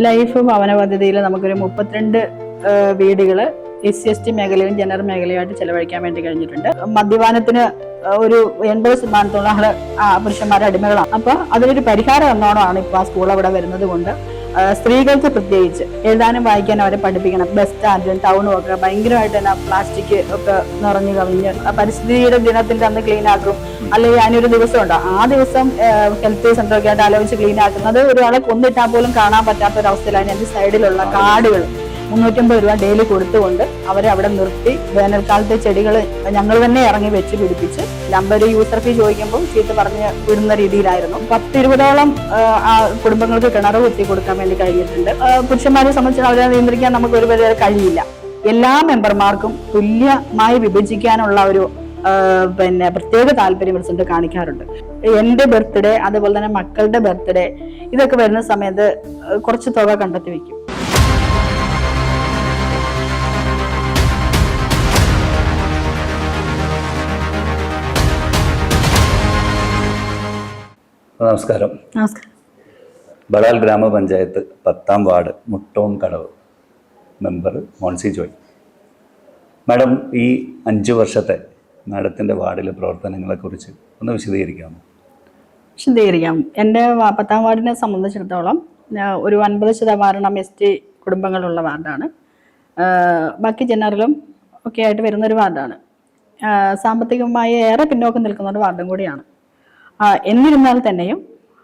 Life ഭവന പദ്ധതിയിൽ നമുക്കൊരു 32 വീടുകൾ SC/ST മേഖലയിലും ജനറൽ മേഖലയുമായിട്ട് ചെലവഴിക്കാൻ വേണ്ടി കഴിഞ്ഞിട്ടുണ്ട്. മദ്യപാനത്തിന് ഒരു 80% ആള് പുരുഷന്മാരുടെ അടിമകളാണ്. അപ്പൊ അതിനൊരു പരിഹാരം എന്നോണമാണ് ഇപ്പൊ ആ സ്കൂൾ അവിടെ വരുന്നത് കൊണ്ട് സ്ത്രീകൾക്ക് പ്രത്യേകിച്ച് എഴുതാനും വായിക്കാനും അവരെ പഠിപ്പിക്കണം. ബസ് സ്റ്റാൻഡും ടൗണും ഒക്കെ ഭയങ്കരമായിട്ട് തന്നെ പ്ലാസ്റ്റിക് ഒക്കെ നിറഞ്ഞു കവിഞ്ഞ് പരിസ്ഥിതിയുടെ ദിനത്തിന്റെ അന്ന് ക്ലീൻ ആക്കും. അല്ലെങ്കിൽ അതിനൊരു ദിവസം ഉണ്ടോ ആ ദിവസം ഹെൽത്ത് സെന്ററൊക്കെ ആയിട്ട് ആലോചിച്ച് ക്ലീൻ ആക്കുന്നത് ഒരാളെ കൊന്നിട്ടാൽ പോലും കാണാൻ പറ്റാത്ത ഒരവസ്ഥയിലാണ്. അതിന്റെ സൈഡിലുള്ള കാടുകൾ 350 രൂപ ഡെയിലി കൊടുത്തുകൊണ്ട് അവരെ അവിടെ നിർത്തി വേനൽക്കാലത്തെ ചെടികൾ ഞങ്ങൾ തന്നെ ഇറങ്ങി വെച്ച് പിടിപ്പിച്ച് നമ്പർ യൂസർ ഫീ ചോദിക്കുമ്പോൾ ചീത്ത പറഞ്ഞ് വിടുന്ന രീതിയിലായിരുന്നു. 10-20ഓളം കുടുംബങ്ങൾക്ക് കിണർ കുത്തി കൊടുക്കാൻ വേണ്ടി കഴിഞ്ഞിട്ടുണ്ട്. പുരുഷന്മാരെ സംബന്ധിച്ച് അവരെ നിയന്ത്രിക്കാൻ നമുക്ക് ഒരു വരെ കഴിയില്ല. എല്ലാ മെമ്പർമാർക്കും തുല്യമായി വിഭജിക്കാനുള്ള ഒരു പ്രത്യേക താല്പര്യം റിസൾട്ട് കാണിക്കാറുണ്ട്. എന്റെ ബർത്ത്ഡേ അതുപോലെ തന്നെ മക്കളുടെ ബർത്ത്ഡേ ഇതൊക്കെ വരുന്ന സമയത്ത് കുറച്ച് തുക കണ്ടെത്തി വെക്കും. നമസ്കാരം. ബളാൽ ഗ്രാമപഞ്ചായത്ത് 10ാം വാർഡ് മുട്ടോം കടവ് മെമ്പർ മോൺസി ജോയ്. മാഡം, ഈ 5 വർഷത്തെ മാഡത്തിൻ്റെ വാർഡിലെ പ്രവർത്തനങ്ങളെക്കുറിച്ച് ഒന്ന് വിശദീകരിക്കാമോ? വിശദീകരിക്കാം. എൻ്റെ 10ാം വാർഡിനെ സംബന്ധിച്ചിടത്തോളം ഒരു 50% ST കുടുംബങ്ങളുള്ള വാർഡാണ്. ബാക്കി ജനറലും ഒക്കെ ആയിട്ട് വരുന്നൊരു വാർഡാണ്. സാമ്പത്തികമായി ഏറെ പിന്നോക്കം നിൽക്കുന്ന ഒരു വാർഡും കൂടിയാണ്. എന്നിരുന്നാൽ തന്നെയും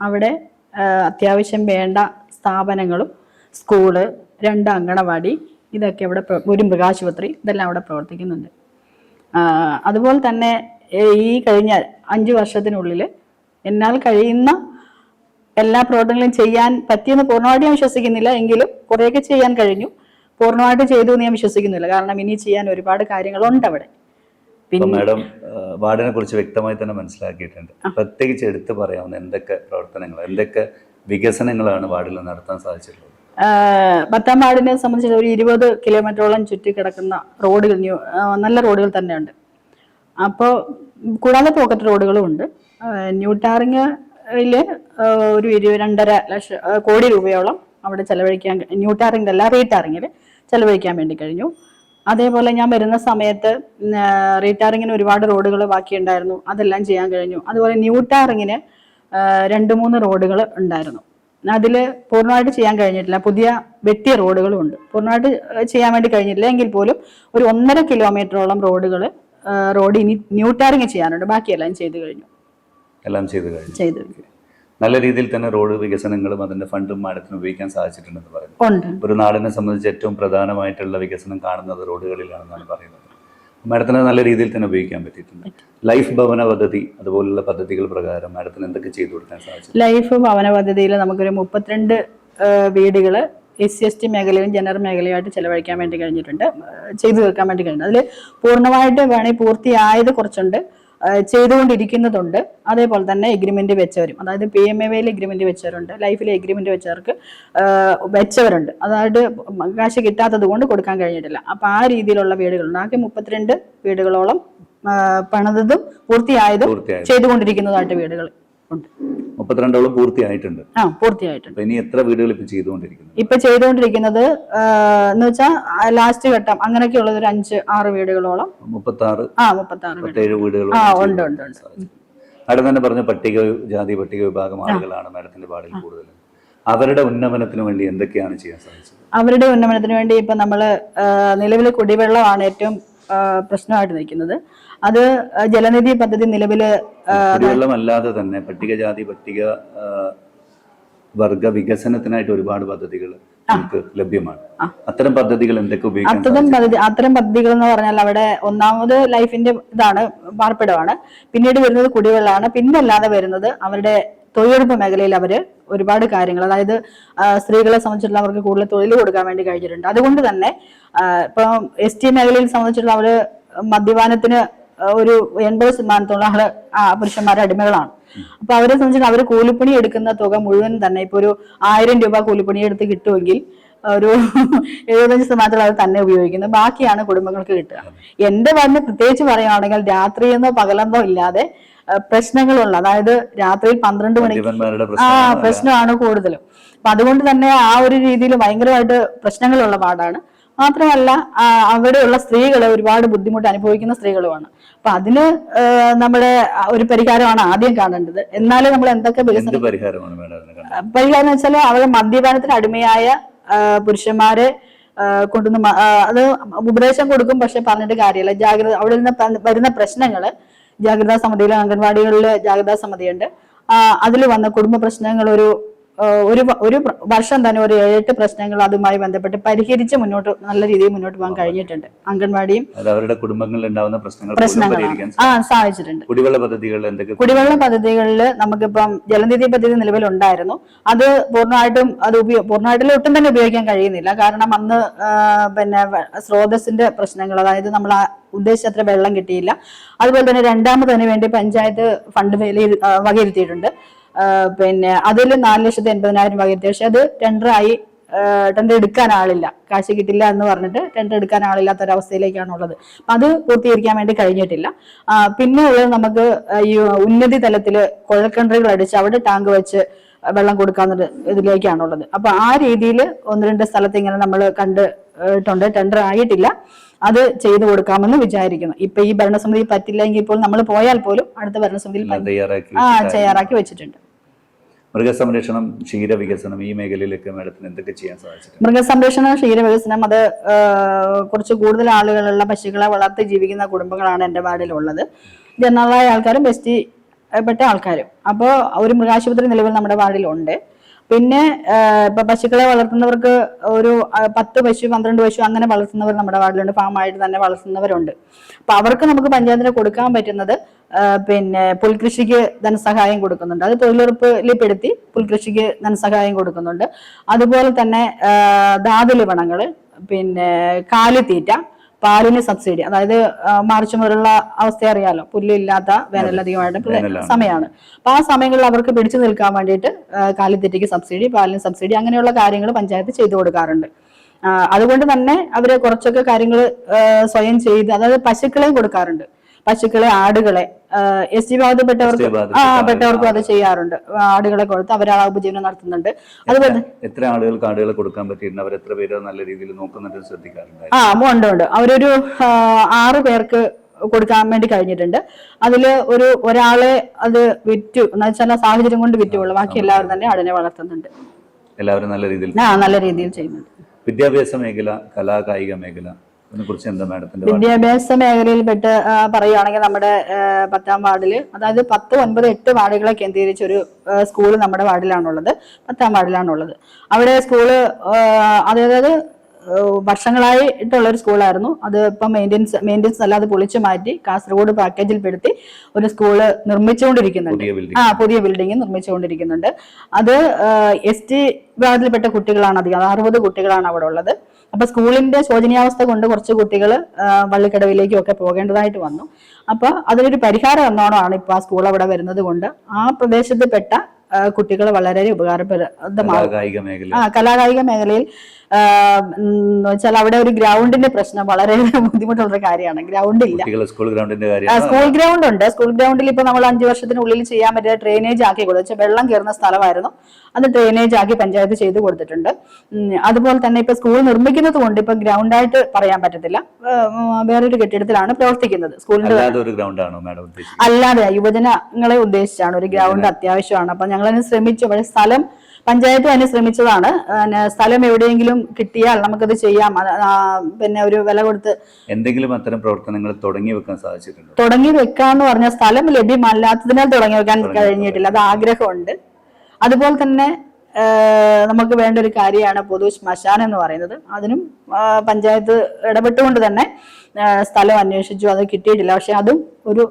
അവിടെ അത്യാവശ്യം വേണ്ട സ്ഥാപനങ്ങളും സ്കൂള്, 2 അങ്കണവാടി ഇതൊക്കെ ഇവിടെ, ഒരു മൃഗാശുപത്രി ഇതെല്ലാം അവിടെ പ്രവർത്തിക്കുന്നുണ്ട്. അതുപോലെ തന്നെ ഈ കഴിഞ്ഞ 5 വർഷത്തിനുള്ളിൽ എന്നാൽ കഴിയുന്ന എല്ലാ പ്രവർത്തനങ്ങളും ചെയ്യാൻ പറ്റിയെന്ന് പൂർണ്ണമായിട്ട് ഞാൻ വിശ്വസിക്കുന്നില്ല. എങ്കിലും കുറേയൊക്കെ ചെയ്യാൻ കഴിഞ്ഞു. പൂർണ്ണമായിട്ട് ചെയ്തു എന്ന് ഞാൻ വിശ്വസിക്കുന്നില്ല. കാരണം ഇനി ചെയ്യാൻ ഒരുപാട് കാര്യങ്ങളുണ്ട് അവിടെ. മാഡം, വാർഡിനെ കുറിച്ച് വ്യക്തമായി തന്നെ മനസ്സിലാക്കിയിട്ടുണ്ട്. പ്രത്യേകിച്ച് എടുത്തു പറയാവുന്ന എന്തൊക്കെ പ്രവർത്തനങ്ങൾ, എന്തൊക്കെ വികസനങ്ങളാണ് വാർഡിൽ നടത്താൻ സാധിച്ചിട്ടുള്ളത്? 10ാം വാർഡിനെ സംബന്ധിച്ച് ഒരു 20 കിലോമീറ്ററോളം ചുറ്റിക്കിടക്കുന്ന റോഡുകൾ, നല്ല റോഡുകൾ തന്നെയുണ്ട്. അപ്പോൾ കൂടാതെ പോക്കറ്റ് റോഡുകളും ഉണ്ട്. ന്യൂട്ടാറിങ്ങില് ഒരു 2.5 കോടി രൂപയോളം അവിടെ ചെലവഴിക്കാൻ, ന്യൂട്ടാറിങ്ങിലല്ല റീടാറിങ്ങിൽ ചെലവഴിക്കാൻ വേണ്ടി കഴിഞ്ഞു. അതേപോലെ ഞാൻ വരുന്ന സമയത്ത് റീടാറിങ്ങിന് ഒരുപാട് റോഡുകൾ ബാക്കിയുണ്ടായിരുന്നു, അതെല്ലാം ചെയ്യാൻ കഴിഞ്ഞു. അതുപോലെ ന്യൂട്ടാറിങ്ങിന് 2-3 റോഡുകൾ ഉണ്ടായിരുന്നു. അതിൽ പൂർണ്ണമായിട്ട് ചെയ്യാൻ കഴിഞ്ഞിട്ടില്ല. പുതിയ വെട്ടിയ റോഡുകളും ഉണ്ട്. പൂർണ്ണമായിട്ട് ചെയ്യാൻ വേണ്ടി കഴിഞ്ഞിട്ടില്ല എങ്കിൽ പോലും ഒരു 1.5 കിലോമീറ്ററോളം റോഡ് ഇനി ന്യൂട്ടാറിങ് ചെയ്യാനുണ്ട്. ബാക്കിയെല്ലാം ചെയ്തു കഴിഞ്ഞു. നല്ല രീതിയിൽ തന്നെ റോഡ് വികസനങ്ങളും അതിന്റെ ഫണ്ടും മാഡത്തിന് ഉപയോഗിക്കാൻ സാധിച്ചിട്ടുണ്ടെന്ന് പറയുന്നു. ഒരു നാടിനെ സംബന്ധിച്ച് ഏറ്റവും പ്രധാനമായിട്ടുള്ള വികസനം കാണുന്നത് റോഡുകളിലാണെന്നാണ് പറയുന്നത്. മാഡത്തിന് നല്ല രീതിയിൽ തന്നെ ഉപയോഗിക്കാൻ പറ്റിയിട്ടുണ്ട്. ലൈഫ് ഭവന പദ്ധതി അതുപോലുള്ള പദ്ധതികൾ പ്രകാരം മാഡത്തിന് എന്തൊക്കെ ചെയ്തു കൊടുക്കാൻ സാധിച്ചു? ലൈഫ് ഭവന പദ്ധതിയിൽ നമുക്കൊരു 32 വീടുകൾ SC/ST മേഖലയിലും ജനറൽ മേഖലയുമായിട്ട് ചെലവഴിക്കാൻ വേണ്ടി കഴിഞ്ഞിട്ടുണ്ട്, ചെയ്തു തീർക്കാൻ വേണ്ടി കഴിഞ്ഞിട്ടുണ്ട്. അതിൽ പൂർണ്ണമായിട്ട് വേണമെങ്കിൽ പൂർത്തിയായത് കുറച്ചുണ്ട്, ചെയ്തുകൊണ്ടിരിക്കുന്നതുണ്ട്. അതേപോലെ തന്നെ എഗ്രിമെന്റ് വെച്ചവരും, അതായത് PMAവയിൽ എഗ്രിമെന്റ് വെച്ചവരുണ്ട്, ലൈഫിലെ എഗ്രിമെന്റ് വെച്ചവർക്ക് വെച്ചവരുണ്ട്. അതായത് കാശ് കിട്ടാത്തത് കൊണ്ട് കൊടുക്കാൻ കഴിഞ്ഞിട്ടില്ല. അപ്പൊ ആ രീതിയിലുള്ള വീടുകളുണ്ട്. ആകെ 32 വീടുകളോളം പണിതതും പൂർത്തിയായതും ചെയ്തുകൊണ്ടിരിക്കുന്നതായിട്ട് വീടുകൾ ഉണ്ട്. 32 പൂർത്തിയായിട്ടുണ്ട്. പൂർത്തിയായിട്ടുണ്ട്. ഇനി എത്ര വീടുകൾ ഇപ്പൊ ചെയ്തുകൊണ്ടിരിക്കുന്നത്? ഇപ്പൊ ചെയ്തുകൊണ്ടിരിക്കുന്നത് എന്ന് വെച്ചാൽ ലാസ്റ്റ് ഘട്ടം അങ്ങനെയൊക്കെയുള്ള ഒരു 5-6 വീടുകളോളം 36 വീടുകൾ ഉണ്ട്. മാഡം തന്നെ പറഞ്ഞ പട്ടിക വിഭാഗം ആളുകളാണ് മാഡത്തിന്റെ വാർഡിൽ കൂടുതൽ. അവരുടെ ഉന്നമനത്തിന് വേണ്ടി എന്തൊക്കെയാണ് ചെയ്യാൻ സാധിച്ചത്? അവരുടെ ഉന്നമനത്തിന് വേണ്ടി ഇപ്പൊ നമ്മള് നിലവിലെ കുടിവെള്ളമാണ് ഏറ്റവും പ്രശ്നമായിട്ട് നിൽക്കുന്നത്. അത് ജലനിധി പദ്ധതി നിലവില് കുടിവെള്ളമല്ലാതെ തന്നെ പട്ടികജാതി പട്ടിക വർഗ വികസനത്തിനായിട്ട് ഒരുപാട് പദ്ധതികൾ നമുക്ക് ലഭ്യമാണ്. അത്തരം പദ്ധതികൾ എന്തൊക്കെ ഉപയോഗിക്കാം? അത്തരം പദ്ധതികൾ എന്ന് പറഞ്ഞാൽ അവിടെ ഒന്നാമത് ലൈഫിന്റെ ഇതാണ്, പാർപ്പിടമാണ്. പിന്നീട് വരുന്നത് കുടിവെള്ളമാണ്. പിന്നെ അല്ലാതെ വരുന്നത് അവരുടെ തൊഴിലുറപ്പ് മേഖലയിൽ അവര് ഒരുപാട് കാര്യങ്ങൾ, അതായത് സ്ത്രീകളെ സംബന്ധിച്ചിട്ടുള്ള അവർക്ക് കൂടുതൽ തൊഴിൽ കൊടുക്കാൻ വേണ്ടി കഴിഞ്ഞിട്ടുണ്ട്. അതുകൊണ്ട് തന്നെ ഇപ്പം ST മേഖലയിൽ സംബന്ധിച്ചിട്ടുള്ള അവര് മദ്യപാനത്തിന് ഒരു 80% ആള് പുരുഷന്മാരുടെ അടിമകളാണ്. അപ്പൊ അവരെ സംബന്ധിച്ചിട്ട് അവര് കൂലിപ്പണി എടുക്കുന്ന തുക മുഴുവൻ തന്നെ ഇപ്പൊ ഒരു 1000 രൂപ കൂലിപ്പണി എടുത്ത് കിട്ടുമെങ്കിൽ ഒരു 75% അത് തന്നെ ഉപയോഗിക്കുന്നത്, ബാക്കിയാണ് കുടുംബങ്ങൾക്ക് കിട്ടുക. എന്റെ വാർഡിന് പ്രത്യേകിച്ച് പറയുകയാണെങ്കിൽ രാത്രിയെന്നോ പകലെന്നോ ഇല്ലാതെ പ്രശ്നങ്ങളുള്ള, അതായത് രാത്രി 12 മണിക്ക് പ്രശ്നമാണ് കൂടുതലും. അപ്പൊ അതുകൊണ്ട് തന്നെ ആ ഒരു രീതിയിൽ ഭയങ്കരമായിട്ട് പ്രശ്നങ്ങളുള്ള വാർഡാണ്. മാത്രമല്ല അവിടെയുള്ള സ്ത്രീകള് ഒരുപാട് ബുദ്ധിമുട്ട് അനുഭവിക്കുന്ന സ്ത്രീകളുമാണ്. അപ്പൊ അതിന് നമ്മുടെ ഒരു പരിഹാരമാണ് ആദ്യം കാണേണ്ടത്. എന്നാലും നമ്മൾ എന്തൊക്കെ പരിഹാരം എന്ന് വെച്ചാൽ അവരെ മദ്യപാനത്തിന് അടിമയായ പുരുഷന്മാരെ കൊണ്ടുവന്ന് അത് ഉപദേശം കൊടുക്കും, പക്ഷെ പറഞ്ഞിട്ട് കാര്യമില്ല. ജാഗ്രത, അവിടെ നിന്ന് വരുന്ന പ്രശ്നങ്ങള് ജാഗ്രതാ സമിതിയിൽ, അംഗൻവാടികളിൽ ജാഗ്രതാ സമിതിയുണ്ട്. അതിൽ വന്ന കുടുംബ പ്രശ്നങ്ങൾ ഒരു വർഷം തന്നെ ഒരു 7-8 പ്രശ്നങ്ങൾ അതുമായി ബന്ധപ്പെട്ട് പരിഹരിച്ച് നല്ല രീതിയിൽ മുന്നോട്ട് പോകാൻ കഴിഞ്ഞിട്ടുണ്ട്. അംഗൻവാടിയും അവരുടെ കുടുംബങ്ങളിൽ ഉണ്ടാവുന്ന പ്രശ്നങ്ങളാണ് സാധിച്ചിട്ടുണ്ട്. കുടിവെള്ള പദ്ധതികളിൽ നമുക്കിപ്പം ജലനിധി പദ്ധതി നിലവിലുണ്ടായിരുന്നു. അത് പൂർണ്ണമായിട്ടും ഒട്ടും തന്നെ ഉപയോഗിക്കാൻ കഴിയുന്നില്ല. കാരണം അന്ന് പിന്നെ സ്രോതസ്സിന്റെ പ്രശ്നങ്ങൾ, അതായത് നമ്മൾ ഉദ്ദേശിച്ചത്ര വെള്ളം കിട്ടിയില്ല. അതുപോലെ തന്നെ രണ്ടാമതിന് വേണ്ടി പഞ്ചായത്ത് ഫണ്ട് വകയിരുത്തിയിട്ടുണ്ട്. പിന്നെ അതിൽ 4,80,000 വകയിരുത്തി. പക്ഷെ അത് ടെൻഡർ എടുക്കാൻ ആളില്ല, കാശ് കിട്ടില്ല എന്ന് പറഞ്ഞിട്ട് ടെൻഡർ എടുക്കാൻ ആളില്ലാത്തൊരവസ്ഥയിലേക്കാണുള്ളത്. അപ്പൊ അത് പൂർത്തീകരിക്കാൻ വേണ്ടി കഴിഞ്ഞിട്ടില്ല. പിന്നെ ഉള്ളത് നമുക്ക് ഈ ഉന്നതി തലത്തില് കുഴൽക്കിണറുകൾ അടിച്ച് അവിടെ ടാങ്ക് വെച്ച് വെള്ളം കൊടുക്കാവുന്ന ഇതിലേക്കാണുള്ളത്. അപ്പൊ ആ രീതിയിൽ 1-2 സ്ഥലത്ത് ഇങ്ങനെ നമ്മൾ കണ്ടിട്ടുണ്ട്. ടെൻഡർ ആയിട്ടില്ല, അത് ചെയ്തു കൊടുക്കാമെന്ന് വിചാരിക്കുന്നു. ഇപ്പൊ ഈ ഭരണസമിതി പറ്റില്ലെങ്കിൽ ഇപ്പോൾ നമ്മൾ പോയാൽ പോലും അടുത്ത ഭരണസമിതിയിൽ തയ്യാറാക്കി വെച്ചിട്ടുണ്ട്. മൃഗസംരക്ഷണം, ക്ഷീരവികസനം, ഈ മേഖലയിലൊക്കെ മാഡത്തിന് എന്തൊക്കെ ചെയ്യാൻ സാധിച്ചിട്ടുണ്ട്? മൃഗസംരക്ഷണം, ക്ഷീരവികസനം, അത് കുറച്ച് കൂടുതൽ ആളുകളുള്ള പശുക്കളെ വളർത്തി ജീവിക്കുന്ന കുടുംബങ്ങളാണ് എൻ്റെ വാർഡിലുള്ളത്. ജനറലായ ആൾക്കാരും ബെസ്റ്റി പെട്ട ആൾക്കാരും. അപ്പോൾ ഒരു മൃഗാശുപത്രി നിലവിൽ നമ്മുടെ വാർഡിലുണ്ട്. പിന്നെ ഇപ്പൊ പശുക്കളെ വളർത്തുന്നവർക്ക് ഒരു 10 പശു 12 പശു അങ്ങനെ വളർത്തുന്നവർ നമ്മുടെ വാർഡിലുണ്ട്. ഫാമായിട്ട് തന്നെ വളർത്തുന്നവരുണ്ട്. അപ്പൊ അവർക്ക് നമുക്ക് പഞ്ചായത്തിന് കൊടുക്കാൻ പറ്റുന്നത് പിന്നെ പുൽകൃഷിക്ക് ധനസഹായം കൊടുക്കുന്നുണ്ട്. അത് തൊഴിലുറപ്പിൽ പെടുത്തി പുൽകൃഷിക്ക് ധനസഹായം കൊടുക്കുന്നുണ്ട്. അതുപോലെ തന്നെ ധാതു ലവണങ്ങള്, പിന്നെ കാലിത്തീറ്റ, പാലിന് സബ്സിഡി, അതായത് മാർച്ച് മുതലുള്ള അവസ്ഥ അറിയാലോ, പുല്ലില്ലാത്ത വേനലധികമായിട്ട് സമയമാണ്. അപ്പൊ ആ സമയങ്ങളിൽ അവർക്ക് പിടിച്ചു നിൽക്കാൻ വേണ്ടിയിട്ട് കാലിത്തീറ്റയ്ക്ക് സബ്സിഡി, പാലിന് സബ്സിഡി, അങ്ങനെയുള്ള കാര്യങ്ങൾ പഞ്ചായത്ത് ചെയ്തു കൊടുക്കാറുണ്ട്. അതുകൊണ്ട് തന്നെ അവര് കുറച്ചൊക്കെ കാര്യങ്ങൾ സ്വയം ചെയ്ത്, അതായത് പശുക്കളെയും കൊടുക്കാറുണ്ട്. പശുക്കളെ, ആടുകളെ, ST വിഭാഗത്തിൽപ്പെട്ടവർക്കും അത് ചെയ്യാറുണ്ട്. ആടുകളെ കൊടുത്ത് അവർ ആ ഉപജീവനം നടത്തുന്നുണ്ട്. അതുപോലെ എത്ര ആളുകൾക്ക് ആടുകളെ കൊടുക്കാൻ പറ്റിയിട്ടുണ്ട്? അവർ എത്ര പേര് നല്ല രീതിയിൽ നോക്കുന്നുണ്ട്, ശ്രദ്ധിക്കാറുണ്ട്? ഉണ്ട്. അവരൊരു 6 പേർക്ക് കൊടുക്കാൻ വേണ്ടി കഴിഞ്ഞിട്ടുണ്ട്. അതില് ഒരാളെ അത് വിറ്റു എന്ന് വെച്ചാൽ സാഹചര്യം കൊണ്ട് വിറ്റുള്ളൂ. ബാക്കി എല്ലാവരും തന്നെ ആടിനെ വളർത്തുന്നുണ്ട്. എല്ലാവരും നല്ല രീതിയിൽ ചെയ്യുന്നുണ്ട്. വിദ്യാഭ്യാസ മേഖല, കലാകായിക മേഖല, വിദ്യാഭ്യാസ മേഖലയിൽപ്പെട്ട് പറയുകയാണെങ്കിൽ നമ്മുടെ 10ാം വാർഡില്, അതായത് 10, 9, 8 വാർഡുകളെ കേന്ദ്രീകരിച്ച ഒരു സ്കൂള് നമ്മുടെ വാർഡിലാണുള്ളത്. 10ാം വാർഡിലാണുള്ളത്. അവിടെ സ്കൂള് അതായത് വർഷങ്ങളായിട്ടുള്ള ഒരു സ്കൂളായിരുന്നു. അത് ഇപ്പം മെയിൻ്റെനൻസ് അല്ലാതെ പൊളിച്ചു മാറ്റി കാസർഗോഡ് പാക്കേജിൽ പെടുത്തി ഒരു സ്കൂള് നിർമ്മിച്ചുകൊണ്ടിരിക്കുന്നുണ്ട്. പുതിയ ബിൽഡിംഗ് നിർമ്മിച്ചുകൊണ്ടിരിക്കുന്നുണ്ട്. അത് ST വിഭാഗത്തിൽപ്പെട്ട കുട്ടികളാണ് അധികം, 60 കുട്ടികളാണ് അവിടെ ഉള്ളത്. അപ്പൊ സ്കൂളിന്റെ ശോചനീയാവസ്ഥ കൊണ്ട് കുറച്ച് കുട്ടികൾ വള്ളിക്കടവിലേക്കും ഒക്കെ പോകേണ്ടതായിട്ട് വന്നു. അപ്പൊ അതിനൊരു പരിഹാരം എന്നോണമാണ് ഇപ്പൊ ആ സ്കൂൾ അവിടെ വരുന്നത് കൊണ്ട് ആ പ്രദേശത്ത് പെട്ട കുട്ടികൾ വളരെ ഉപകാരപ്രദമാകും. കലാകായിക മേഖലയിൽ വെച്ചാൽ അവിടെ ഒരു ഗ്രൗണ്ടിന്റെ പ്രശ്നം വളരെ ബുദ്ധിമുട്ടുള്ള കാര്യമാണ്. ഗ്രൗണ്ട് ഇല്ല. സ്കൂൾ ഗ്രൗണ്ട് ഉണ്ട്. സ്കൂൾ ഗ്രൗണ്ടിൽ ഇപ്പൊ നമ്മൾ 5 വർഷത്തിനുള്ളിൽ ചെയ്യാൻ പറ്റിയ ഡ്രെയിനേജ് ആക്കി കൊടുത്തു. വെള്ളം കയറുന്ന സ്ഥലമായിരുന്നു, അത് ഡ്രെയിനേജ് ആക്കി പഞ്ചായത്ത് ചെയ്ത് കൊടുത്തിട്ടുണ്ട്. അതുപോലെ തന്നെ ഇപ്പൊ സ്കൂൾ നിർമ്മിക്കുന്നത് കൊണ്ട് ഇപ്പൊ ഗ്രൗണ്ടായിട്ട് പറയാൻ പറ്റത്തില്ല, വേറൊരു കെട്ടിടത്തിലാണ് പ്രവർത്തിക്കുന്നത്. സ്കൂളിന്റെ അല്ലാതെ യുവജനങ്ങളെ ഉദ്ദേശിച്ചാണ് ഒരു ഗ്രൗണ്ട് അത്യാവശ്യമാണ്. അപ്പൊ ഞങ്ങളതിന് ശ്രമിച്ചു. പക്ഷേ സ്ഥലം പഞ്ചായത്ത് തന്നെ ശ്രമിച്ചതാണ്. സ്ഥലം എവിടെയെങ്കിലും കിട്ടിയാൽ നമുക്കത് ചെയ്യാം, പിന്നെ ഒരു വില കൊടുത്ത് എന്തെങ്കിലും അത്തരം പ്രവർത്തനങ്ങൾ തുടങ്ങി വെക്കാൻ സാധിച്ചിട്ടുണ്ട്. തുടങ്ങി വെക്കാന്ന് പറഞ്ഞാൽ സ്ഥലം ലഭ്യമല്ലാത്തതിനാൽ തുടങ്ങി വെക്കാൻ കഴിഞ്ഞിട്ടില്ല. അത് ആഗ്രഹമുണ്ട്. അതുപോലെ തന്നെ നമുക്ക് വേണ്ട ഒരു കാര്യമാണ് പൊതു ശ്മശാനം എന്ന് പറയുന്നത്. അതിനും പഞ്ചായത്ത് ഇടപെട്ടുകൊണ്ട് തന്നെ സ്ഥലം അന്വേഷിച്ചു, അത് കിട്ടിയിട്ടില്ല. പക്ഷെ അതും ഒരു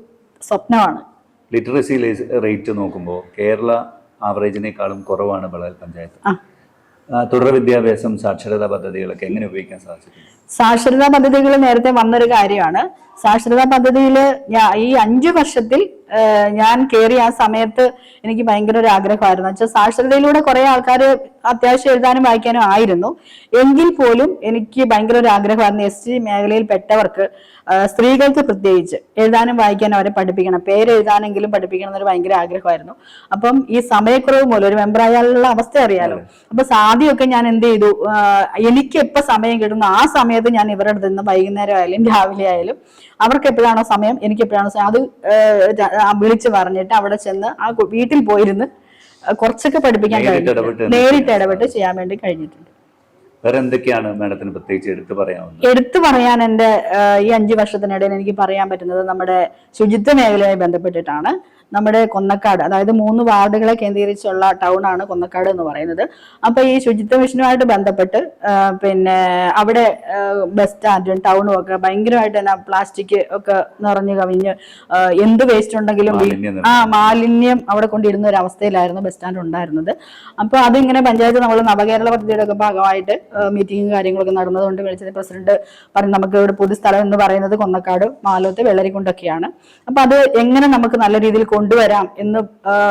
സ്വപ്നമാണ്. ലിറ്ററസി റേറ്റ് നോക്കുമ്പോൾ കേരള ആവറേജിനേക്കാളും കുറവാണ് ബളാൽ പഞ്ചായത്ത്. തുടർ വിദ്യാഭ്യാസം, സാക്ഷരതാ പദ്ധതികളൊക്കെ എങ്ങനെ ഉപയോഗിക്കാൻ സാധിച്ചിട്ടുണ്ട്? സാക്ഷരതാ പദ്ധതികൾ നേരത്തെ വന്നൊരു കാര്യമാണ്. സാക്ഷരതാ പദ്ധതിയിൽ ഈ 5 വർഷത്തിൽ ഞാൻ കയറിയ ആ സമയത്ത് എനിക്ക് ഭയങ്കര ഒരു ആഗ്രഹമായിരുന്നു. വെച്ചാൽ സാക്ഷരതയിലൂടെ കുറെ ആൾക്കാർ അത്യാവശ്യം എഴുതാനും വായിക്കാനും ആയിരുന്നു. എങ്കിൽ പോലും എനിക്ക് ഭയങ്കര ഒരു ആഗ്രഹമായിരുന്നു SC മേഖലയിൽ പെട്ടവർക്ക്, സ്ത്രീകൾക്ക് പ്രത്യേകിച്ച് എഴുതാനും വായിക്കാനും അവരെ പഠിപ്പിക്കണം, പേരെഴുതാനെങ്കിലും പഠിപ്പിക്കണം എന്നൊരു ഭയങ്കര ആഗ്രഹമായിരുന്നു. അപ്പം ഈ സമയക്കുറവ് മൂലം ഒരു മെമ്പറായാലുള്ള അവസ്ഥ അറിയാലോ. അപ്പൊ ആദ്യമൊക്കെ ഞാൻ എന്ത് ചെയ്തു, എനിക്ക് എപ്പോ സമയം കിട്ടുന്നു ആ സമയത്ത് ഞാൻ ഇവരുടെ അടുത്ത് നിന്ന് വൈകുന്നേരം ആയാലും രാവിലെ ആയാലും അവർക്ക് എപ്പോഴാണോ സമയം എനിക്ക് എപ്പോഴാണോ സമയം അത് വിളിച്ചു പറഞ്ഞിട്ട് അവിടെ ചെന്ന് ആ വീട്ടിൽ പോയിരുന്ന് കുറച്ചൊക്കെ പഠിപ്പിക്കാൻ കഴിഞ്ഞിട്ടുണ്ട്. നേരിട്ട് ഇടപെട്ട് ചെയ്യാൻ വേണ്ടി കഴിഞ്ഞിട്ടുണ്ട്. വേറെ എന്തൊക്കെയാണ് മാഡത്തിന് പ്രത്യേകിച്ച് എടുത്തു പറയാൻ എൻ്റെ ഈ 5 വർഷത്തിനിടയിൽ എനിക്ക് പറയാൻ പറ്റുന്നത് നമ്മുടെ ശുചിത്വ മേഖലയുമായി ബന്ധപ്പെട്ടിട്ടാണ്. നമ്മുടെ കൊന്നക്കാട്, അതായത് 3 വാർഡുകളെ കേന്ദ്രീകരിച്ചുള്ള ടൗൺ ആണ് കൊന്നക്കാട് എന്ന് പറയുന്നത്. അപ്പൊ ഈ ശുചിത്വ മിഷനുമായിട്ട് ബന്ധപ്പെട്ട് പിന്നെ അവിടെ ബസ് സ്റ്റാൻഡും ടൗണും ഒക്കെ ഭയങ്കരമായിട്ട് തന്നെ പ്ലാസ്റ്റിക് ഒക്കെ നിറഞ്ഞു കവിഞ്ഞ് എന്ത് വേസ്റ്റ് ഉണ്ടെങ്കിലും മാലിന്യം അവിടെ കൊണ്ടിടുന്ന ഒരു അവസ്ഥയിലായിരുന്നു ബസ് സ്റ്റാൻഡ് ഉണ്ടായിരുന്നത്. അപ്പൊ അതിങ്ങനെ പഞ്ചായത്ത് നമ്മൾ നവകേരള പദ്ധതിയുടെ ഒക്കെ ഭാഗമായിട്ട് മീറ്റിംഗും കാര്യങ്ങളൊക്കെ നടന്നതുകൊണ്ട് വിളിച്ചത് പ്രസിഡന്റ് പറഞ്ഞു നമുക്ക് ഇവിടെ പൊതുസ്ഥലം എന്ന് പറയുന്നത് കൊന്നക്കാട്, മാലോത്ത്, വെള്ളരിക്കുണ്ടൊക്കെയാണ്. അപ്പൊ അത് എങ്ങനെ നമുക്ക് നല്ല രീതിയിൽ കൊണ്ടുവരാം എന്ന്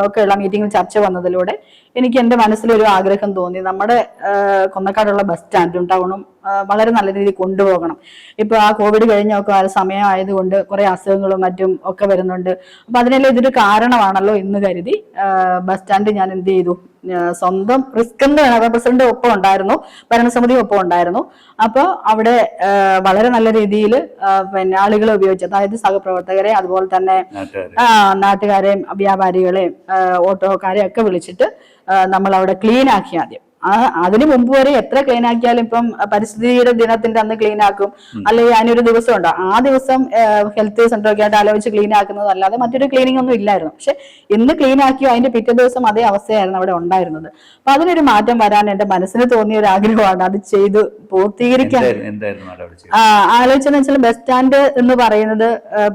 ഒക്കെയുള്ള മീറ്റിംഗിൽ ചർച്ച വന്നതിലൂടെ എനിക്ക് എൻ്റെ മനസ്സിലൊരു ആഗ്രഹം തോന്നി. നമ്മുടെ കൊന്നക്കാടുള്ള ബസ് സ്റ്റാൻഡും ടൗണും വളരെ നല്ല രീതിയിൽ കൊണ്ടുപോകണം. ഇപ്പൊ ആ കോവിഡ് കഴിഞ്ഞൊക്കെ ആ സമയമായതുകൊണ്ട് കുറെ അസുഖങ്ങളും മറ്റും ഒക്കെ വരുന്നുണ്ട്. അപ്പൊ അതിനെല്ലാം ഇതൊരു കാരണമാണല്ലോ എന്ന് കരുതി ബസ് സ്റ്റാൻഡ് ഞാൻ എന്ത് ചെയ്തു, സ്വന്തം റിസ്ക് എന്ന് വേണം, പ്രസിഡന്റ് ഒപ്പം ഉണ്ടായിരുന്നു, ഭരണസമിതി ഒപ്പം ഉണ്ടായിരുന്നു. അപ്പൊ അവിടെ വളരെ നല്ല രീതിയിൽ പിന്നെ ആളുകളെ ഉപയോഗിച്ച്, അതായത് സഹപ്രവർത്തകരെ, അതുപോലെ തന്നെ നാട്ടുകാരെയും വ്യാപാരികളെയും ഓട്ടോക്കാരെയും ഒക്കെ വിളിച്ചിട്ട് നമ്മൾ അവിടെ ക്ലീൻ ആക്കി. ആദ്യം അതിനു മുമ്പ് വരെ എത്ര ക്ലീൻ ആക്കിയാലും ഇപ്പം പരിസ്ഥിതിയുടെ ദിനത്തിന്റെ അന്ന് ക്ലീൻ ആക്കും, അല്ലെങ്കിൽ അതിനൊരു ദിവസം ഉണ്ടോ, ആ ദിവസം ഹെൽത്ത് സെന്റർ ഒക്കെ ആയിട്ട് ആലോചിച്ച് ക്ലീൻ ആക്കുന്നത് അല്ലാതെ മറ്റൊരു ക്ലീനിങ് ഒന്നും ഇല്ലായിരുന്നു. പക്ഷെ ഇന്ന് ക്ലീൻ ആക്കിയോ അതിന്റെ പിറ്റേ ദിവസം അതേ അവസ്ഥയായിരുന്നു അവിടെ ഉണ്ടായിരുന്നത്. അപ്പൊ അതിനൊരു മാറ്റം വരാൻ എന്റെ മനസ്സിന് തോന്നിയ ഒരു ആഗ്രഹമാണ്, അത് ചെയ്ത് പൂർത്തീകരിക്കാൻ. ആലോചിച്ചെന്ന് വെച്ചാൽ ബസ് സ്റ്റാൻഡ് എന്ന് പറയുന്നത്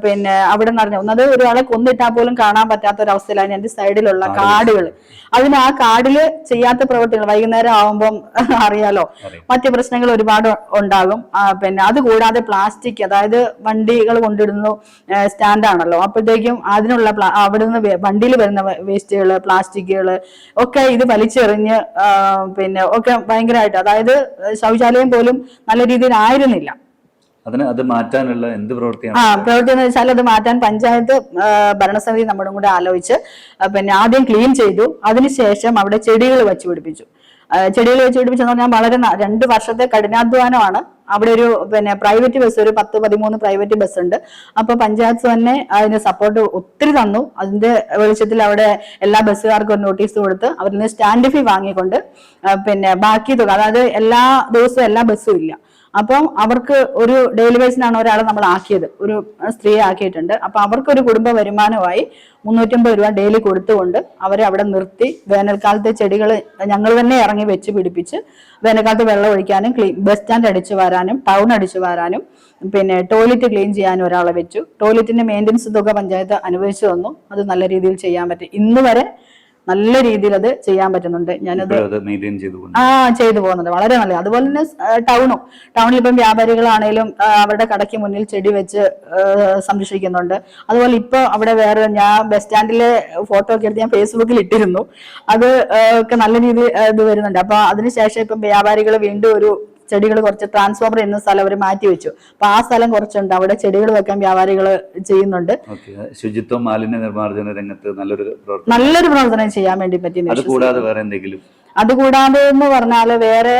പിന്നെ അവിടെ നിറഞ്ഞ ഒന്നത് ഒരാളെ കൊന്നിട്ടാൽ പോലും കാണാൻ പറ്റാത്ത ഒരു അവസ്ഥയിലാണ് എന്റെ സൈഡിലുള്ള കാടുകൾ. അതിന് ആ കാടില് ചെയ്യാത്ത പ്രവൃത്തികൾ വൈകുന്നേരം ആവുമ്പം അറിയാലോ മറ്റു പ്രശ്നങ്ങൾ ഒരുപാട് ഉണ്ടാകും. പിന്നെ അതുകൂടാതെ പ്ലാസ്റ്റിക്, അതായത് വണ്ടികൾ കൊണ്ടിടുന്നു, സ്റ്റാൻഡാണല്ലോ, അപ്പോഴത്തേക്കും അതിനുള്ള അവിടുന്ന് വണ്ടിയിൽ വരുന്ന വേസ്റ്റുകൾ, പ്ലാസ്റ്റിക്കുകൾ ഒക്കെ ഇത് വലിച്ചെറിഞ്ഞ് പിന്നെ ഒക്കെ ഭയങ്കരമായിട്ട്, അതായത് ശൗചാലയം പോലും നല്ല രീതിയിൽ ആയിരുന്നില്ല. അത് മാറ്റാനുള്ള എന്ത് പ്രവൃത്തിയാണ്? പ്രവൃത്തി എന്ന് വെച്ചാൽ അത് മാറ്റാൻ പഞ്ചായത്ത് ഭരണസമിതി നമ്മുടെ കൂടെ ആലോചിച്ച് പിന്നെ ആദ്യം ക്ലീൻ ചെയ്തു. അതിനുശേഷം അവിടെ ചെടികൾ വെച്ച് പിടിപ്പിച്ചു. ചെടികൾ വെച്ച് പിടിപ്പിച്ചെന്ന് പറഞ്ഞാൽ വളരെ 2 വർഷത്തെ കഠിനാധ്വാനമാണ്. അവിടെ ഒരു പിന്നെ പ്രൈവറ്റ് ബസ്, ഒരു 10-13 പ്രൈവറ്റ് ബസ് ഉണ്ട്. അപ്പൊ പഞ്ചായത്ത് തന്നെ അതിന് സപ്പോർട്ട് ഒത്തിരി തന്നു. അതിന്റെ വെളിച്ചത്തിൽ അവിടെ എല്ലാ ബസ്സുകാർക്കും ഒരു നോട്ടീസ് കൊടുത്ത് അവരിൽ നിന്ന് സ്റ്റാൻഡ് ഫീ വാങ്ങിക്കൊണ്ട് പിന്നെ ബാക്കി തുക, അതായത് എല്ലാ ദിവസവും എല്ലാ ബസ്സും ഇല്ല, അപ്പം അവർക്ക് ഒരു ഡെയിലി ബേസിനാണ് ഒരാളെ നമ്മൾ ആക്കിയത്, ഒരു സ്ത്രീയെ ആക്കിയിട്ടുണ്ട്. അപ്പൊ അവർക്കൊരു കുടുംബ വരുമാനമായി 350 രൂപ ഡെയിലി കൊടുത്തുകൊണ്ട് അവരെ അവിടെ നിർത്തി വേനൽക്കാലത്തെ ചെടികൾ ഞങ്ങൾ തന്നെ ഇറങ്ങി വെച്ച് പിടിപ്പിച്ച് വേനൽക്കാലത്ത് വെള്ളം ഒഴിക്കാനും ബസ് സ്റ്റാൻഡ് അടിച്ചു വരാനും ടൗൺ അടിച്ചു വരാനും പിന്നെ ടോയ്ലറ്റ് ക്ലീൻ ചെയ്യാനും ഒരാളെ വെച്ചു. ടോയ്ലറ്റിന്റെ മെയിൻ്റനൻസ് തുക പഞ്ചായത്ത് അനുവദിച്ചു തന്നു. അത് നല്ല രീതിയിൽ ചെയ്യാൻ പറ്റും. ഇന്ന് വരെ നല്ല രീതിയിൽ അത് ചെയ്യാൻ പറ്റുന്നുണ്ട്. ഞാനത് ചെയ്തു പോകുന്നുണ്ട്, വളരെ നല്ല. അതുപോലെ തന്നെ ടൗണിൽ ഇപ്പം വ്യാപാരികളാണേലും അവരുടെ കടയ്ക്ക് മുന്നിൽ ചെടി വെച്ച് സംരക്ഷിക്കുന്നുണ്ട്. അതുപോലെ ഇപ്പൊ അവിടെ വേറെ, ഞാൻ ബസ് സ്റ്റാൻഡിലെ ഫോട്ടോ ഒക്കെ എടുത്ത് ഞാൻ ഫേസ്ബുക്കിൽ ഇട്ടിരുന്നു. അത് ഒക്കെ നല്ല രീതിയിൽ ഇത് വരുന്നുണ്ട്. അപ്പൊ അതിനുശേഷം ഇപ്പം വ്യാപാരികൾ വീണ്ടും ഒരു ചെടികൾ കുറച്ച് ട്രാൻസ്ഫോമർ എന്ന സ്ഥലം അവർ മാറ്റി വെച്ചു. അപ്പൊ ആ സ്ഥലം കുറച്ചുണ്ട്, അവിടെ ചെടികൾ വെക്കാൻ വ്യാപാരികൾ ചെയ്യുന്നുണ്ട്. ശുചിത്വം, മാലിന്യ നിർമ്മാർജ്ജന രംഗത്ത് നല്ലൊരു പ്രവർത്തനം ചെയ്യാൻ വേണ്ടി പറ്റി. അതുകൂടാതെ വേറെ എന്തെങ്കിലും? അതുകൂടാതെ എന്ന് പറഞ്ഞാല് വേറെ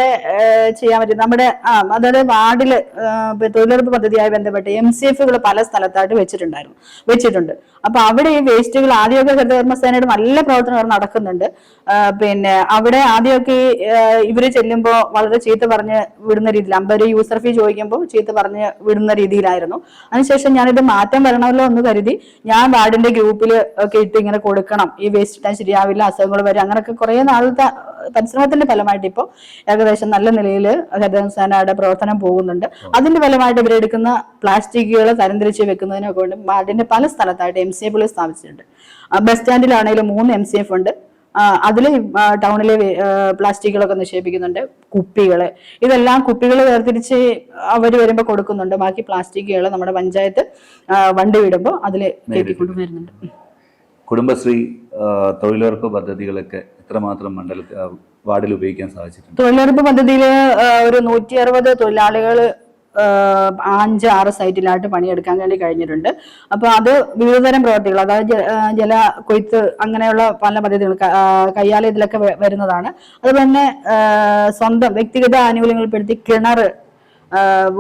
ചെയ്യാൻ പറ്റും, നമ്മുടെ അതായത് വാർഡില് തൊഴിലുറപ്പ് പദ്ധതിയായി ബന്ധപ്പെട്ട് MCFകൾ പല സ്ഥലത്തായിട്ട് വെച്ചിട്ടുണ്ട്. അപ്പൊ അവിടെ ഈ വേസ്റ്റുകൾ ആദ്യമൊക്കെ ഹരിതകർമ്മസേനയുടെ നല്ല പ്രവർത്തനം നടക്കുന്നുണ്ട്. പിന്നെ അവിടെ ആദ്യമൊക്കെ ഇവര് ചെല്ലുമ്പോൾ വളരെ ചീത്ത പറഞ്ഞ് വിടുന്ന രീതിയിൽ, 50 യൂസർ ഫീ ചോദിക്കുമ്പോൾ ചീത്ത പറഞ്ഞ് വിടുന്ന രീതിയിലായിരുന്നു. അതിനുശേഷം ഞാനിത് മാറ്റം വരണമല്ലോ എന്ന് കരുതി ഞാൻ വാർഡിന്റെ ഗ്രൂപ്പിൽ ഒക്കെ ഇട്ട് ഇങ്ങനെ കൊടുക്കണം, ഈ വേസ്റ്റ് ഇട്ടാൻ ശരിയാവില്ല, അസുഖങ്ങൾ വരും, അങ്ങനെയൊക്കെ കുറെ നാളത്തെ പരിശ്രമത്തിന്റെ ഫലമായിട്ട് ഇപ്പോൾ ഏകദേശം നല്ല നിലയിൽ ഹരിതകർമ്മസേനയുടെ പ്രവർത്തനം പോകുന്നുണ്ട്. അതിന്റെ ഫലമായിട്ട് ഇവരെടുക്കുന്ന പ്ലാസ്റ്റിക്കുകൾ തരംതിരിച്ച് വെക്കുന്നതിനൊക്കെ കൊണ്ട് വാർഡിന്റെ പല സ്ഥലത്തായിട്ട് MCFകൾ സ്ഥാപിച്ചിട്ടുണ്ട്. ബസ് സ്റ്റാൻഡിലാണെങ്കിലും 3 MCF ഉണ്ട്. അതിൽ ടൗണിലെ പ്ലാസ്റ്റിക്കുകളൊക്കെ നിക്ഷേപിക്കുന്നുണ്ട്. ഇതെല്ലാം കുപ്പികൾ വേർതിരിച്ച് അവർ വരുമ്പോൾ കൊടുക്കുന്നുണ്ട്. ബാക്കി പ്ലാസ്റ്റിക്കുകൾ നമ്മുടെ പഞ്ചായത്ത് വണ്ടി വിടുമ്പോൾ അതിൽ കയറ്റിക്കൊണ്ടു വരുന്നുണ്ട്. കുടുംബശ്രീ തൊഴിലുറപ്പ് പദ്ധതികളൊക്കെ എത്രമാത്രം വാർഡിൽ ഉപയോഗിക്കാൻ സാധിച്ചിട്ടുണ്ട്? തൊഴിലുറപ്പ് പദ്ധതിയിൽ ഒരു 160 തൊഴിലാളികൾ 5-6 സൈറ്റിലായിട്ട് പണിയെടുക്കാൻ വേണ്ടി കഴിഞ്ഞിട്ടുണ്ട്. അപ്പൊ അത് വിവിധതരം പ്രവർത്തികൾ, അതായത് ജല കൊയ്ത്ത് അങ്ങനെയുള്ള പല പദ്ധതികൾ കയ്യാല ഇതിലൊക്കെ വരുന്നതാണ്. അതുപോലെ തന്നെ സ്വന്തം വ്യക്തിഗത ആനുകൂല്യങ്ങൾപ്പെടുത്തി കിണർ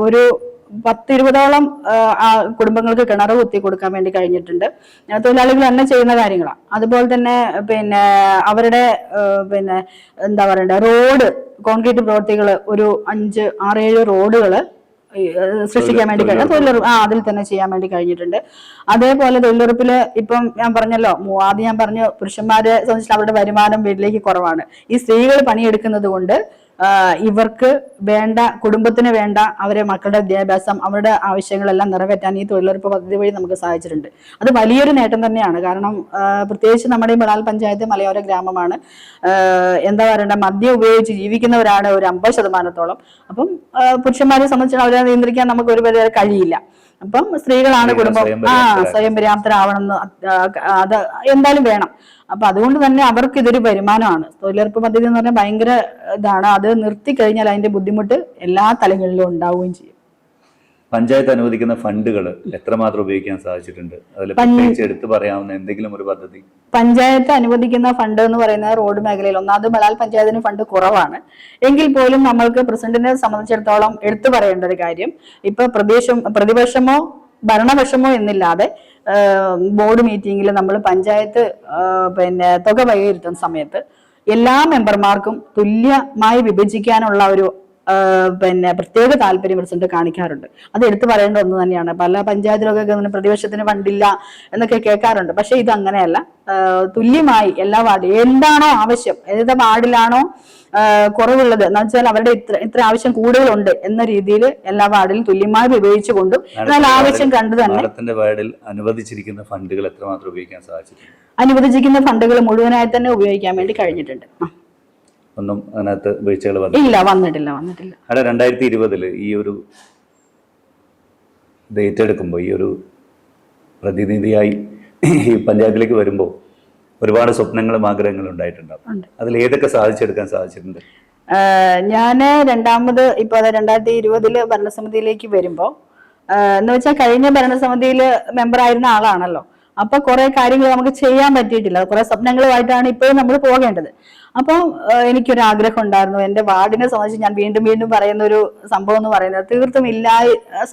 ഒരു 10-20ഓളം കുടുംബങ്ങൾക്ക് കിണർ കുത്തി കൊടുക്കാൻ വേണ്ടി കഴിഞ്ഞിട്ടുണ്ട്. തൊഴിലാളികൾ തന്നെ ചെയ്യുന്ന കാര്യങ്ങളാണ്. അതുപോലെ തന്നെ പിന്നെ അവരുടെ എന്താ പറയണ്ട റോഡ് കോൺക്രീറ്റ് പ്രവൃത്തികൾ ഒരു 5-6-7 റോഡുകൾ സൃഷ്ടിക്കാൻ വേണ്ടി കഴിഞ്ഞു. തൊഴിലുറപ്പ് അതിൽ തന്നെ ചെയ്യാൻ വേണ്ടി കഴിഞ്ഞിട്ടുണ്ട്. അതേപോലെ തൊഴിലുറപ്പില് ഇപ്പം ഞാൻ പറഞ്ഞല്ലോ, ആദ്യം ഞാൻ പറഞ്ഞു പുരുഷന്മാരെ സംബന്ധിച്ച് അവരുടെ വരുമാനം വീട്ടിലേക്ക് കുറവാണ്. ഈ സ്ത്രീകൾ പണിയെടുക്കുന്നത് കൊണ്ട് ഇവർക്ക് വേണ്ട, കുടുംബത്തിന് വേണ്ട അവരെ മക്കളുടെ വിദ്യാഭ്യാസം, അവരുടെ ആവശ്യങ്ങളെല്ലാം നിറവേറ്റാൻ ഈ തൊഴിലുറപ്പ് പദ്ധതി വഴി നമുക്ക് സാധിച്ചിട്ടുണ്ട്. അത് വലിയൊരു നേട്ടം തന്നെയാണ്. കാരണം പ്രത്യേകിച്ച് നമ്മുടെ ഈ ബളാൽ പഞ്ചായത്ത് മലയോര ഗ്രാമമാണ്. എന്താ പറയണ്ട, മദ്യം ഉപയോഗിച്ച് ജീവിക്കുന്നവരാണ് ഒരു 50%. അപ്പം പുരുഷന്മാരെ സംബന്ധിച്ച് അവരെ നിയന്ത്രിക്കാൻ നമുക്ക് ഒരു പരിധി കഴിയില്ല. അപ്പം സ്ത്രീകളാണ് കുടുംബം സ്വയം പര്യാപ്തരാവണമെന്ന് അത് എന്തായാലും വേണം. അപ്പൊ അതുകൊണ്ട് തന്നെ അവർക്ക് ഇതൊരു വരുമാനമാണ്. തൊഴിലുറപ്പ് പദ്ധതി എന്ന് പറഞ്ഞാൽ ഭയങ്കര ഇതാണ്. അത് നിർത്തി കഴിഞ്ഞാൽ അതിന്റെ ബുദ്ധിമുട്ട് എല്ലാ തലങ്ങളിലും ഉണ്ടാവുകയും ചെയ്യും. പഞ്ചായത്ത് അനുവദിക്കുന്ന ഫണ്ടുകൾ എത്രമാത്രം ഉപയോഗിക്കാൻ സാധിച്ചിട്ടുണ്ട്? അതിൽ പ്രത്യേകിച്ച് എടുത്തു പറയാവുന്ന എന്തെങ്കിലും ഒരു പദ്ധതി? പഞ്ചായത്ത് അനുവദിക്കുന്ന ഫണ്ട് എന്ന് പറയുന്നത് റോഡ് മേഖലയിൽ ഒന്നാമത് ബളാൽ പഞ്ചായത്തിന് ഫണ്ട് കുറവാണ്. എങ്കിൽ പോലും നമ്മൾക്ക് പ്രസിഡന്റിനെ സംബന്ധിച്ചിടത്തോളം എടുത്തു പറയേണ്ട ഒരു കാര്യം, ഇപ്പൊ പ്രതിപക്ഷമോ ഭരണപക്ഷമോ എന്നില്ലാതെ ബോർഡ് മീറ്റിംഗിൽ നമ്മൾ പഞ്ചായത്ത് തുക വകയിരുത്തുന്ന സമയത്ത് എല്ലാ മെമ്പർമാർക്കും തുല്യമായി വിഭജിക്കാനുള്ള ഒരു പ്രത്യേക താല്പര്യം പ്രസിഡന്റ് കാണിക്കാറുണ്ട്. അത് എടുത്തു പറയേണ്ട ഒന്ന് തന്നെയാണ്. പല പഞ്ചായത്തിലൊക്കെ പ്രതിപക്ഷത്തിന് ഫണ്ടില്ല എന്നൊക്കെ കേൾക്കാറുണ്ട്. പക്ഷെ ഇത് അങ്ങനെയല്ല. തുല്യമായി എല്ലാ വാർഡിലും എന്താണോ ആവശ്യം, ഏത് വാർഡിലാണോ കുറവുള്ളത് എന്ന് വെച്ചാൽ അവരുടെ ഇത്ര ആവശ്യം കൂടുതലുണ്ട് എന്ന രീതിയിൽ എല്ലാ വാർഡിലും തുല്യമായി വിഭജിച്ചുകൊണ്ടും എന്നാൽ ആവശ്യം കണ്ടു തന്നെ വാർഡിൽ അനുവദിച്ചിരിക്കുന്ന ഫണ്ടുകൾ എത്രമാത്രം ഉപയോഗിക്കാൻ സാധിച്ചിട്ടുണ്ട്? അനുവദിച്ചിരിക്കുന്ന ഫണ്ടുകൾ മുഴുവനായി തന്നെ ഉപയോഗിക്കാൻ വേണ്ടി കഴിഞ്ഞിട്ടുണ്ട്. ഒന്നും അതിനകത്ത് വീഴ്ചകൾ വന്നിട്ടില്ല. 2020 ഈ ഒരു ഏറ്റെടുക്കുമ്പോൾ, ഈ ഒരു പ്രതിനിധിയായി ഈ പഞ്ചായത്തിലേക്ക് വരുമ്പോൾ ഒരുപാട് സ്വപ്നങ്ങളും ആഗ്രഹങ്ങളും ഉണ്ടായിട്ടുണ്ടാവും. അതിൽ ഏതൊക്കെ സാധിച്ചെടുക്കാൻ സാധിച്ചിട്ടുണ്ട്? ഞാന് രണ്ടാമത് ഇപ്പൊ 2020 ഭരണസമിതിയിലേക്ക് വരുമ്പോ എന്ന് വെച്ചാൽ കഴിഞ്ഞ ഭരണസമിതിയിൽ മെമ്പർ ആയിരുന്ന ആളാണല്ലോ. അപ്പൊ കുറെ കാര്യങ്ങൾ നമുക്ക് ചെയ്യാൻ പറ്റിയിട്ടില്ല. കുറെ സ്വപ്നങ്ങളുമായിട്ടാണ് ഇപ്പോഴും നമ്മൾ പോകേണ്ടത്. അപ്പോൾ എനിക്കൊരു ആഗ്രഹം ഉണ്ടായിരുന്നു. എന്റെ വാർഡിനെ സംബന്ധിച്ച് ഞാൻ വീണ്ടും പറയുന്ന ഒരു സംഭവം എന്ന് പറയുന്നത്, തീർത്തും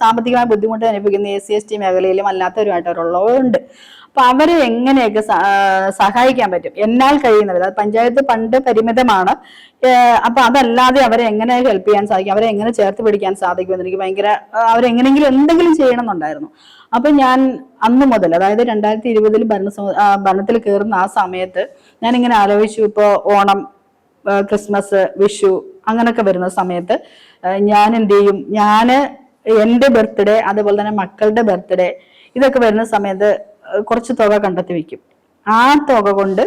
സാമ്പത്തികമായ ബുദ്ധിമുട്ട് അനുഭവിക്കുന്ന SC/ST മേഖലയിലും അല്ലാത്തവരുമായിട്ടുള്ളവരുണ്ട്. അപ്പൊ അവരെ എങ്ങനെയൊക്കെ സഹായിക്കാൻ പറ്റും, എന്നാൽ കഴിയുന്നത്. പഞ്ചായത്ത് ഫണ്ട് പരിമിതമാണ്. അപ്പൊ അതല്ലാതെ അവരെ എങ്ങനെ ഹെൽപ്പ് ചെയ്യാൻ സാധിക്കും, അവരെ എങ്ങനെ ചേർത്ത് പിടിക്കാൻ സാധിക്കുമെന്ന് എനിക്ക് ഭയങ്കര, അവരെങ്ങനെങ്കിലും എന്തെങ്കിലും ചെയ്യണം എന്നുണ്ടായിരുന്നു. അപ്പൊ ഞാൻ അന്ന് മുതൽ, അതായത് 2020 ഭരണത്തിൽ കയറുന്ന ആ സമയത്ത് ഞാൻ ഇങ്ങനെ ആലോചിച്ചു. ഇപ്പോ ഓണം, ക്രിസ്മസ്, വിഷു അങ്ങനൊക്കെ വരുന്ന സമയത്ത് ഞാൻ എന്ത് ചെയ്യും, എന്റെ ബർത്ത്ഡേ അതുപോലെ തന്നെ മക്കളുടെ ബർത്ത്ഡേ ഇതൊക്കെ വരുന്ന സമയത്ത് കുറച്ച് തുക കണ്ടെത്തി വെക്കും. ആ തുക കൊണ്ട്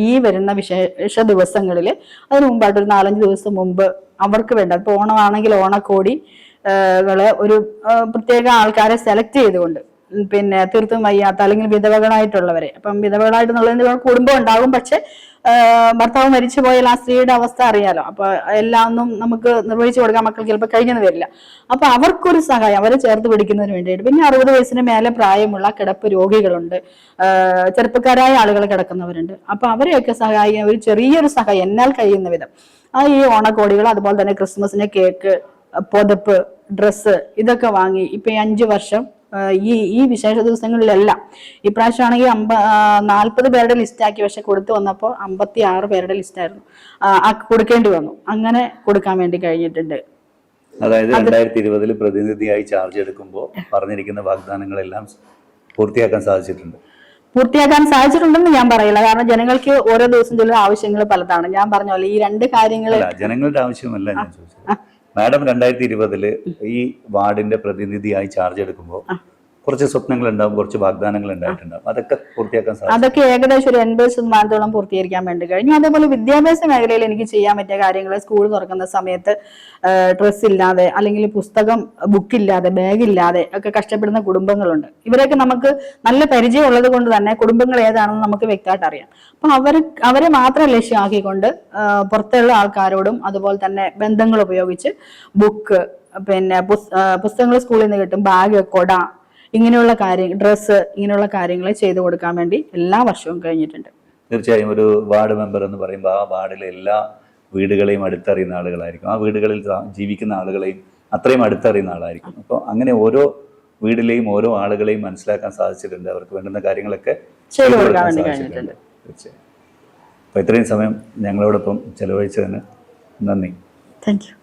ഈ വരുന്ന വിശേഷ ദിവസങ്ങളിൽ, അതിന് മുമ്പായിട്ട് ഒരു 4-5 ദിവസം മുമ്പ് അവർക്ക് വേണ്ട, ഇപ്പൊ ഓണമാണെങ്കിൽ ഓണക്കോടി ഒരു പ്രത്യേക ആൾക്കാരെ സെലക്ട് ചെയ്തുകൊണ്ട്, തീർത്തും വയ്യാത്ത അല്ലെങ്കിൽ വിധവകളായിട്ടുള്ളവരെ, അപ്പം വിധവകളായിട്ടുള്ളതിന് കുടുംബം ഉണ്ടാകും, പക്ഷെ ഭർത്താവ് മരിച്ചു പോയാൽ ആ സ്ത്രീയുടെ അവസ്ഥ അറിയാലോ. അപ്പൊ എല്ലാം ഒന്നും നമുക്ക് നിർവഹിച്ചു കൊടുക്കാൻ മക്കൾക്ക് ചിലപ്പോൾ കഴിഞ്ഞെന്ന് വരില്ല. അപ്പൊ അവർക്കൊരു സഹായം, അവരെ ചേർത്ത് പിടിക്കുന്നതിന് വേണ്ടിയിട്ട്. പിന്നെ 60 വയസ്സിന് മേലെ പ്രായമുള്ള കിടപ്പ് രോഗികളുണ്ട്, ചെറുപ്പക്കാരായ ആളുകൾ കിടക്കുന്നവരുണ്ട്. അപ്പൊ അവരെയൊക്കെ സഹായിക്കാൻ ഒരു ചെറിയൊരു സഹായം എന്നാൽ കഴിയുന്ന വിധം ഈ ഓണക്കോടികൾ, അതുപോലെ തന്നെ ക്രിസ്മസിന് കേക്ക്, പുതപ്പ്, ഡ്രസ്സ് ഇതൊക്കെ വാങ്ങി ഇപ്പൊ 5 വർഷം ഈ വിശേഷ ദിവസങ്ങളിലെല്ലാം, ഇപ്രാവശ്യം ആണെങ്കിൽ 40 പേരുടെ ലിസ്റ്റ് ആക്കി, പക്ഷെ കൊടുത്തു വന്നപ്പോൾ 56 പേരുടെ ലിസ്റ്റ് ആയിരുന്നു കൊടുക്കേണ്ടി വന്നു. അങ്ങനെ കൊടുക്കാൻ വേണ്ടി കഴിഞ്ഞിട്ടുണ്ട്. അതായത് 2020 പ്രതിനിധിയായി ചാർജ് എടുക്കുമ്പോൾ പറഞ്ഞിരിക്കുന്ന വാഗ്ദാനങ്ങളെല്ലാം പൂർത്തിയാക്കാൻ സാധിച്ചിട്ടുണ്ടെന്ന് ഞാൻ പറയില്ല. കാരണം ജനങ്ങൾക്ക് ഓരോ ദിവസം ചില ആവശ്യങ്ങൾ പലതാണ്. ഞാൻ പറഞ്ഞ പോലെ ഈ 2 കാര്യങ്ങൾ ജനങ്ങളുടെ ആവശ്യമല്ല ഞാൻ ചോദിച്ചത്. മാഡം 2020 ഈ വാർഡിന്റെ പ്രതിനിധിയായി ചാർജ് എടുക്കുമ്പോൾ കുറച്ച് സ്വപ്നങ്ങൾ ഉണ്ടാവും, കുറച്ച് വാഗ്ദാനങ്ങൾ ഉണ്ടായിട്ടുണ്ടാവും, അതൊക്കെ പൂർത്തിയാക്കാൻ സാധിക്കും. അതൊക്കെ ഏകദേശം ഒരു 80% പൂർത്തീകരിക്കാൻ വേണ്ടി കഴിഞ്ഞു. അതേപോലെ വിദ്യാഭ്യാസ മേഖലയിൽ എനിക്ക് ചെയ്യാൻ പറ്റിയ കാര്യങ്ങൾ, സ്കൂൾ തുറക്കുന്ന സമയത്ത് ഡ്രസ്സ് ഇല്ലാതെ അല്ലെങ്കിൽ പുസ്തകം, ബുക്കില്ലാതെ, ബാഗില്ലാതെ ഒക്കെ കഷ്ടപ്പെടുന്ന കുടുംബങ്ങളുണ്ട്. ഇവരൊക്കെ നമുക്ക് നല്ല പരിചയം ഉള്ളത് കൊണ്ട് തന്നെ കുടുംബങ്ങൾ ഏതാണെന്ന് നമുക്ക് വ്യക്തമായിട്ട് അറിയാം. അപ്പൊ അവരെ മാത്രം ലക്ഷ്യമാക്കിക്കൊണ്ട് പുറത്തുള്ള ആൾക്കാരോടും അതുപോലെ തന്നെ ബന്ധങ്ങൾ ഉപയോഗിച്ച് ബുക്ക്, പിന്നെ പുസ്തകങ്ങൾ സ്കൂളിൽ നിന്ന് കിട്ടും, ബാഗ്, കൊട, ഇങ്ങനെയുള്ള കാര്യങ്ങൾ, ഡ്രസ്സ്, ഇങ്ങനെയുള്ള കാര്യങ്ങൾ ചെയ്തു കൊടുക്കാൻ വേണ്ടി എല്ലാ വർഷവും കഴിഞ്ഞിട്ടുണ്ട്. തീർച്ചയായും ഒരു വാർഡ് മെമ്പർ എന്ന് പറയുമ്പോൾ ആ വാർഡിലെ എല്ലാ വീടുകളെയും അടുത്തറിയുന്ന ആളുകളായിരിക്കും, ആ വീടുകളിൽ ജീവിക്കുന്ന ആളുകളെയും അത്രയും അടുത്തറിയുന്ന ആളായിരിക്കും. അപ്പോൾ അങ്ങനെ ഓരോ വീട്ടിലെയും ഓരോ ആളുകളെയും മനസ്സിലാക്കാൻ സാധിച്ചിട്ടുണ്ട്, അവർക്ക് വേണ്ടുന്ന കാര്യങ്ങളൊക്കെ ചെയ്തു കൊടുക്കാൻ വേണ്ടി കഴിഞ്ഞിട്ടുണ്ട്. തീർച്ചയായും. അപ്പോൾ ഇത്രയും സമയം ഞങ്ങളോടൊപ്പം ചെലവഴിച്ചതിന് നന്ദി. Thank you.